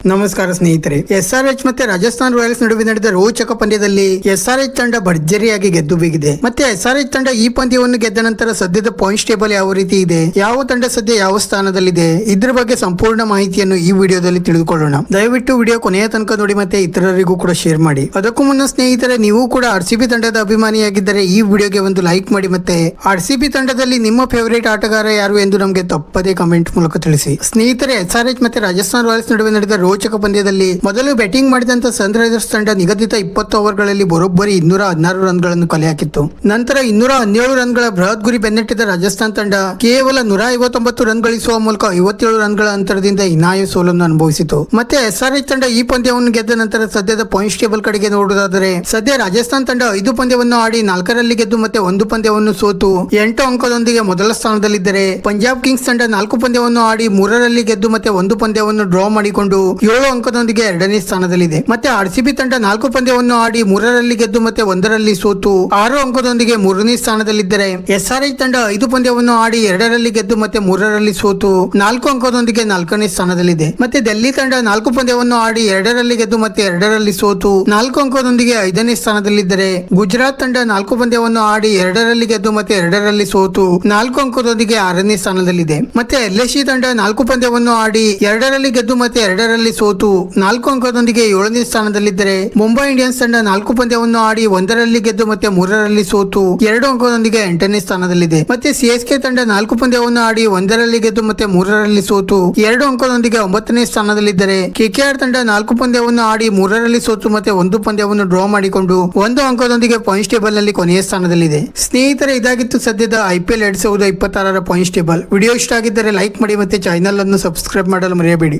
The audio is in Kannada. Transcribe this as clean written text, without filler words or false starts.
ನಮಸ್ಕಾರ ಸ್ನೇಹಿತರೆ. SRH ಮತ್ತೆ ರಾಜಸ್ಥಾನ್ ರಾಯಲ್ಸ್ ನಡುವೆ ನಡೆದ ರೋಚಕ ಪಂದ್ಯದಲ್ಲಿ SRH ತಂಡ ಭರ್ಜರಿಯಾಗಿ ಗೆದ್ದು ಬೀಗಿದೆ. ಮತ್ತೆ SRH ತಂಡ ಈ ಪಂದ್ಯವನ್ನು ಗೆದ್ದ ನಂತರ ಸದ್ಯದ ಪಾಯಿಂಟ್ಸ್ ಟೇಬಲ್ ಯಾವ ರೀತಿ ಇದೆ, ಯಾವ ತಂಡ ಸದ್ಯ ಯಾವ ಸ್ಥಾನದಲ್ಲಿದೆ, ಇದ್ರ ಬಗ್ಗೆ ಸಂಪೂರ್ಣ ಮಾಹಿತಿಯನ್ನು ಈ ವಿಡಿಯೋದಲ್ಲಿ ತಿಳಿದುಕೊಳ್ಳೋಣ. ದಯವಿಟ್ಟು ವಿಡಿಯೋ ಕೊನೆಯ ತನಕ ನೋಡಿ ಮತ್ತೆ ಇತರರಿಗೂ ಕೂಡ ಶೇರ್ ಮಾಡಿ. ಅದಕ್ಕೂ ಮುನ್ನ ಸ್ನೇಹಿತರೆ, ನೀವು ಕೂಡ RCB ತಂಡದ ಅಭಿಮಾನಿಯಾಗಿದ್ದರೆ ಈ ವಿಡಿಯೋಗೆ ಒಂದು ಲೈಕ್ ಮಾಡಿ. ಮತ್ತೆ RCB ತಂಡದಲ್ಲಿ ನಿಮ್ಮ ಫೇವರೇಟ್ ಆಟಗಾರ ಯಾರು ಎಂದು ನಮಗೆ ತಪ್ಪದೇ ಕಮೆಂಟ್ ಮೂಲಕ ತಿಳಿಸಿ. ಸ್ನೇಹಿತರೆ, SRH ಮತ್ತೆ ರಾಜಸ್ಥಾನ್ ರಾಯಲ್ಸ್ ನಡುವೆ ನಡೆದ ರೋಚಕ ಪಂದ್ಯದಲ್ಲಿ ಮೊದಲು ಬ್ಯಾಟಿಂಗ್ ಮಾಡಿದಂತ ಸನ್ರೈಸರ್ಸ್ ತಂಡ ನಿಗದಿತ 20 ಓವರ್ಗಳಲ್ಲಿ ಬರೋಬ್ಬರಿ 216 ರನ್ಗಳನ್ನು ಕಲೆ ಹಾಕಿತ್ತು. ನಂತರ 217 ರನ್ಗಳ ಬೃಹತ್ ಗುರಿ ಬೆನ್ನಟ್ಟಿದ ರಾಜಸ್ಥಾನ್ ತಂಡ ಕೇವಲ 159 ರನ್ ಗಳಿಸುವ ಮೂಲಕ 57 ರನ್ಗಳ ಅಂತರದಿಂದ ಹೀನಾಯ ಸೋಲನ್ನು ಅನುಭವಿಸಿತು. ಮತ್ತೆ SRH ತಂಡ ಈ ಪಂದ್ಯವನ್ನು ಗೆದ್ದ ನಂತರ ಸದ್ಯದ ಪಾಯಿಂಟ್ಸ್ ಟೇಬಲ್ ಕಡೆಗೆ ನೋಡುವುದಾದರೆ ಸದ್ಯ ರಾಜಸ್ಥಾನ್ ತಂಡ 5 ಪಂದ್ಯವನ್ನು ಆಡಿ 4 ರಲ್ಲಿ ಗೆದ್ದು ಮತ್ತೆ 1 ಪಂದ್ಯವನ್ನು ಸೋತು 8 ಅಂಕದೊಂದಿಗೆ ಮೊದಲ ಸ್ಥಾನದಲ್ಲಿದ್ದರೆ, ಪಂಜಾಬ್ ಕಿಂಗ್ಸ್ ತಂಡ 4 ಪಂದ್ಯವನ್ನು ಆಡಿ 3 ರಲ್ಲಿ ಗೆದ್ದು ಮತ್ತೆ 1 ಪಂದ್ಯವನ್ನು ಡ್ರಾ ಮಾಡಿಕೊಂಡು 7 ಅಂಕದೊಂದಿಗೆ 2ನೇ ಸ್ಥಾನದಲ್ಲಿದೆ. ಮತ್ತೆ RCB ತಂಡ 4 ಪಂದ್ಯವನ್ನು ಆಡಿ 3 ರಲ್ಲಿ ಗೆದ್ದು ಮತ್ತೆ 1 ರಲ್ಲಿ ಸೋತು 6 ಅಂಕದೊಂದಿಗೆ 3ನೇ ಸ್ಥಾನದಲ್ಲಿದ್ದರೆ, SRH ತಂಡ 5 ಪಂದ್ಯವನ್ನು ಆಡಿ 2 ರಲ್ಲಿ ಗೆದ್ದು ಮತ್ತೆ 3 ರಲ್ಲಿ ಸೋತು 4 ಅಂಕದೊಂದಿಗೆ 4ನೇ ಸ್ಥಾನದಲ್ಲಿದೆ. ಮತ್ತೆ ಡೆಲ್ಲಿ ತಂಡ 4 ಪಂದ್ಯವನ್ನು ಆಡಿ 2 ರಲ್ಲಿ ಗೆದ್ದು ಮತ್ತೆ 2 ರಲ್ಲಿ ಸೋತು 4 ಅಂಕದೊಂದಿಗೆ 5ನೇ ಸ್ಥಾನದಲ್ಲಿದ್ದರೆ, ಗುಜರಾತ್ ತಂಡ 4 ಪಂದ್ಯವನ್ನು ಆಡಿ 2 ರಲ್ಲಿ ಗೆದ್ದು ಮತ್ತೆ 2 ರಲ್ಲಿ ಸೋತು 4 ಅಂಕದೊಂದಿಗೆ 6ನೇ ಸ್ಥಾನದಲ್ಲಿದೆ. ಮತ್ತೆ LSG ತಂಡ 4 ಪಂದ್ಯವನ್ನು ಆಡಿ 2 ರಲ್ಲಿ ಗೆದ್ದು ಮತ್ತೆ 2 ರಲ್ಲಿ ಸೋತು 4 ಅಂಕದೊಂದಿಗೆ 7ನೇ ಸ್ಥಾನದಲ್ಲಿದ್ದರೆ, ಮುಂಬೈ ಇಂಡಿಯನ್ಸ್ ತಂಡ 4 ಪಂದ್ಯವನ್ನು ಆಡಿ 1 ರಲ್ಲಿ ಗೆದ್ದು ಮತ್ತೆ 3 ರಲ್ಲಿ ಸೋತು 2 ಅಂಕದೊಂದಿಗೆ 8ನೇ ಸ್ಥಾನದಲ್ಲಿದೆ. ಮತ್ತೆ CSK ತಂಡ 4 ಪಂದ್ಯವನ್ನು ಆಡಿ 1 ರಲ್ಲಿ ಗೆದ್ದು ಮತ್ತೆ 3 ರಲ್ಲಿ ಸೋತು 2 ಅಂಕದೊಂದಿಗೆ 9ನೇ ಸ್ಥಾನದಲ್ಲಿದ್ದರೆ, KKR ತಂಡ 4 ಪಂದ್ಯವನ್ನು ಆಡಿ 3 ರಲ್ಲಿ ಸೋತು ಮತ್ತೆ 1 ಪಂದ್ಯವನ್ನು ಡ್ರಾ ಮಾಡಿಕೊಂಡು 1 ಅಂಕದೊಂದಿಗೆ ಪಾಯಿಂಟ್ಸ್ ಟೇಬಲ್ ನಲ್ಲಿ ಕೊನೆಯ ಸ್ಥಾನದಲ್ಲಿದೆ. ಸ್ನೇಹಿತರೆ, ಇದಾಗಿತ್ತು ಸದ್ಯದ IPL 2026ರ ಪಾಯಿಂಟ್ಸ್ ಟೇಬಲ್. ವಿಡಿಯೋ ಇಷ್ಟ ಆಗಿದ್ದರೆ ಲೈಕ್ ಮಾಡಿ ಮತ್ತೆ ಚಾನೆಲ್ ಅನ್ನು ಸಬ್ಸ್ಕ್ರೈಬ್ ಮಾಡಲು ಮರೆಯಬೇಡಿ.